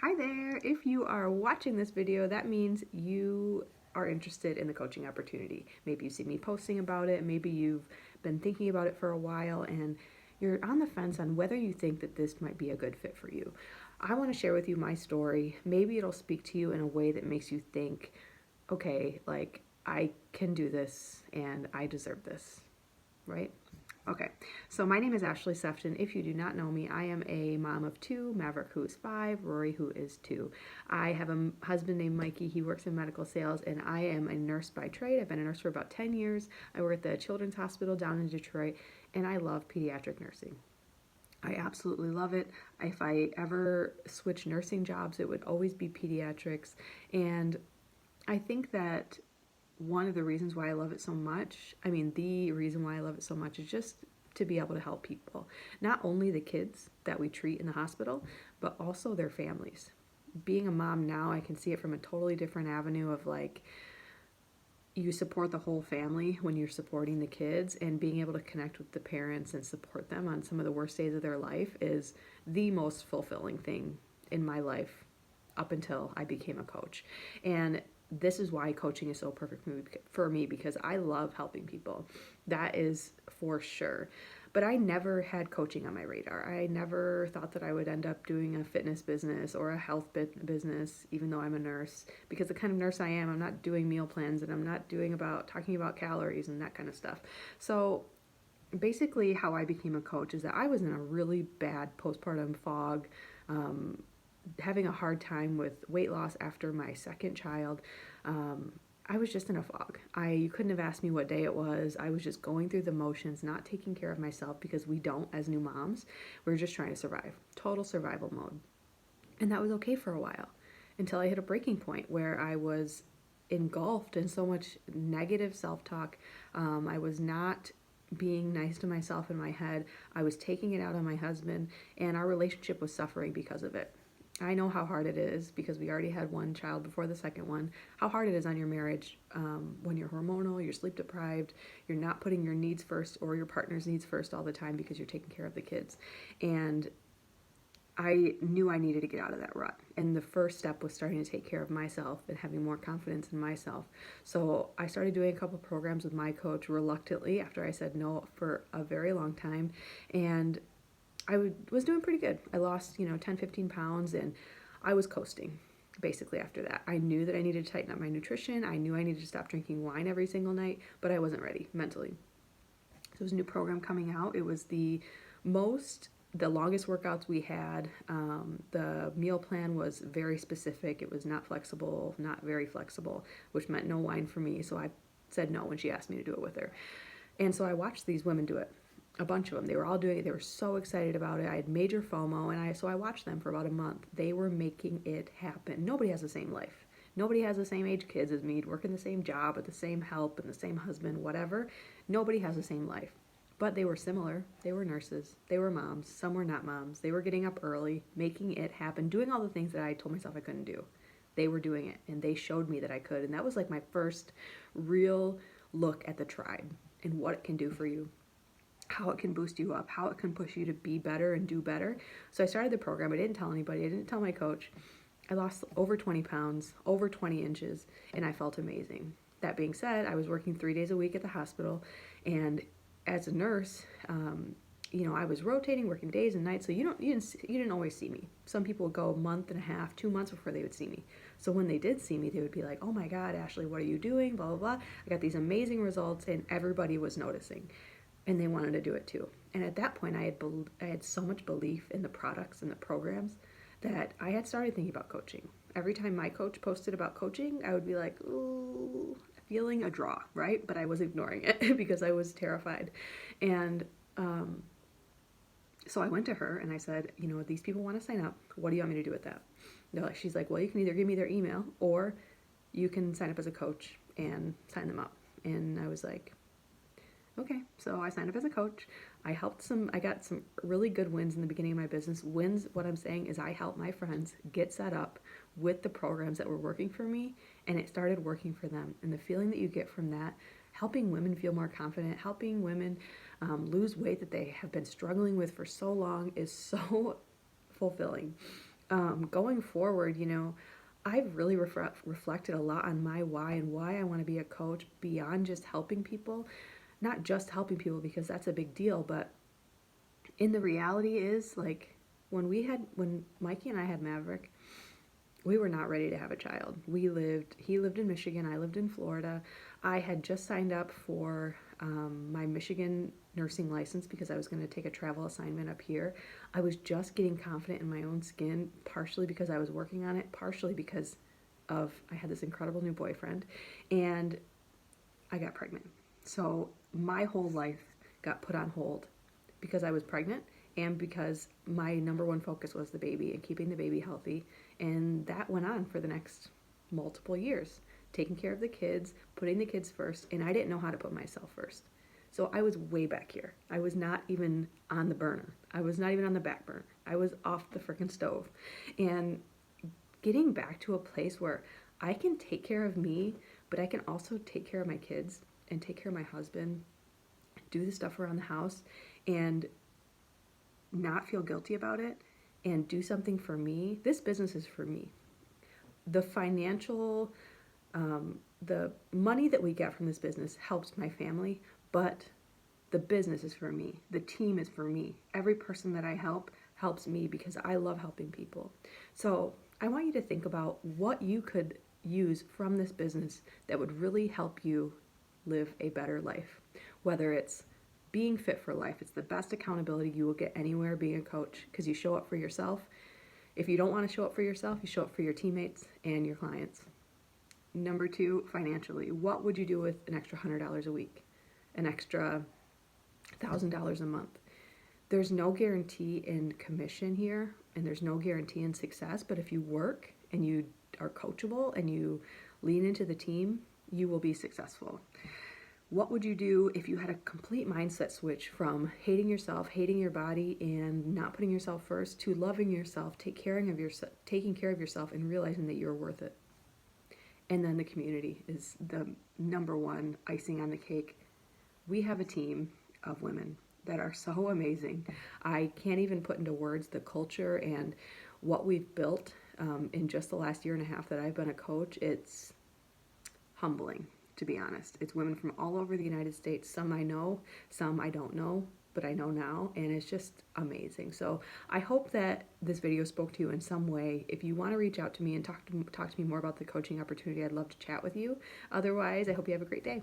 Hi there! If you are watching this video, that means you are interested in the coaching opportunity. Maybe you see me posting about it, maybe you've been thinking about it for a while and you're on the fence on whether you think that this might be a good fit for you. I want to share with you my story. Maybe it'll speak to you in a way that makes you think, okay, like I can do this and I deserve this, right? Okay, so my name is Ashley Sefton. If you do not know me, I am a mom of two, Maverick, who is 5, Rory, who is 2. I have a husband named Mikey. He works in medical sales, and I am a nurse by trade. I've been a nurse for about 10 years. I work at the Children's Hospital down in Detroit, and I love pediatric nursing. I absolutely love it. If I ever switch nursing jobs, it would always be pediatrics. And I think that one of the reasons why I love it so much, the reason why I love it so much is just to be able to help people. Not only the kids that we treat in the hospital, but also their families. Being a mom now, I can see it from a totally different avenue of like, you support the whole family when you're supporting the kids, and being able to connect with the parents and support them on some of the worst days of their life is the most fulfilling thing in my life up until I became a coach. And this is why coaching is so perfect for me because I love helping people. That is for sure. But I never had coaching on my radar. I never thought that I would end up doing a fitness business or a health business, even though I'm a nurse. Because the kind of nurse I am, I'm not doing meal plans and I'm not talking about calories and that kind of stuff. So basically, how I became a coach is that I was in a really bad postpartum fog. Having a hard time with weight loss after my second child. I was just in a fog. You couldn't have asked me what day it was. I was just going through the motions, not taking care of myself because we don't as new moms. We're just trying to survive. Total survival mode. And that was okay for a while until I hit a breaking point where I was engulfed in so much negative self-talk. I was not being nice to myself in my head. I was taking it out on my husband, and our relationship was suffering because of it. I know how hard it is because we already had one child before the second one. How hard it is on your marriage when you're hormonal, you're sleep deprived, you're not putting your needs first or your partner's needs first all the time because you're taking care of the kids. And I knew I needed to get out of that rut. And the first step was starting to take care of myself and having more confidence in myself. So I started doing a couple programs with my coach reluctantly after I said no for a very long time. And was doing pretty good. I lost, 10, 15 pounds, and I was coasting basically after that. I knew that I needed to tighten up my nutrition. I knew I needed to stop drinking wine every single night, but I wasn't ready mentally. So there was a new program coming out. It was the longest workouts we had. The meal plan was very specific. It was not flexible, not very flexible, which meant no wine for me. So I said no when she asked me to do it with her. And so I watched these women do it, a bunch of them. They were all doing it. They were so excited about it. I had major FOMO, and I watched them for about a month. They were making it happen. Nobody has the same life. Nobody has the same age kids as me, working the same job with the same help and the same husband, whatever. Nobody has the same life. But they were similar. They were nurses. They were moms. Some were not moms. They were getting up early, making it happen, doing all the things that I told myself I couldn't do. They were doing it, and they showed me that I could. And that was like my first real look at the tribe and what it can do for you, how it can boost you up, how it can push you to be better and do better. So I started the program. I didn't tell anybody. I didn't tell my coach. I lost over 20 pounds, over 20 inches, and I felt amazing. That being said, I was working 3 days a week at the hospital, and as a nurse, I was rotating, working days and nights, so you didn't always see me. Some people would go a month and a half, 2 months before they would see me. So when they did see me, they would be like, "Oh my God, Ashley, what are you doing?" Blah blah blah. I got these amazing results, and everybody was noticing, and they wanted to do it too. And at that point, I had so much belief in the products and the programs that I had started thinking about coaching. Every time my coach posted about coaching, I would be like, "Ooh," feeling a draw, right? But I was ignoring it because I was terrified. And so I went to her and I said, these people want to sign up. What do you want me to do with that? She's like, well, you can either give me their email or you can sign up as a coach and sign them up. And I was like, okay. So I signed up as a coach. I got some really good wins in the beginning of my business. Wins, what I'm saying is I helped my friends get set up with the programs that were working for me, and it started working for them. And the feeling that you get from that, helping women feel more confident, helping women lose weight that they have been struggling with for so long, is so fulfilling. going forward, I've really reflected a lot on my why and why I want to be a coach beyond just helping people. Not just helping people, because that's a big deal, but in the reality is, like, when Mikey and I had Maverick, we were not ready to have a child. He lived in Michigan, I lived in Florida. I had just signed up for my Michigan nursing license because I was going to take a travel assignment up here. I was just getting confident in my own skin, partially because I was working on it, partially because I had this incredible new boyfriend, and I got pregnant. So my whole life got put on hold because I was pregnant and because my number one focus was the baby and keeping the baby healthy. And that went on for the next multiple years, taking care of the kids, putting the kids first, and I didn't know how to put myself first. So I was way back here. I was not even on the burner. I was not even on the back burner. I was off the freaking stove. And getting back to a place where I can take care of me, but I can also take care of my kids and take care of my husband, do the stuff around the house, and not feel guilty about it, and do something for me. This business is for me. The financial, the money that we get from this business helps my family, but the business is for me. The team is for me. Every person that I help helps me because I love helping people. So I want you to think about what you could use from this business that would really help you live a better life. Whether it's being fit for life, it's the best accountability you will get anywhere being a coach, because you show up for yourself. If you don't want to show up for yourself, you show up for your teammates and your clients. Number two, financially, what would you do with an extra $100 a week, an extra $1,000 a month? There's no guarantee in commission here, and there's no guarantee in success, but if you work and you are coachable and you lean into the team, you will be successful. What would you do if you had a complete mindset switch from hating yourself, hating your body, and not putting yourself first, to loving yourself, taking care of yourself, and realizing that you're worth it? And then the community is the number one icing on the cake. We have a team of women that are so amazing. I can't even put into words the culture and what we've built in just the last year and a half that I've been a coach. It's humbling, to be honest. It's women from all over the United States. Some I know, some I don't know, but I know now, and it's just amazing. So I hope that this video spoke to you in some way. If you want to reach out to me and talk to me more about the coaching opportunity, I'd love to chat with you. Otherwise, I hope you have a great day.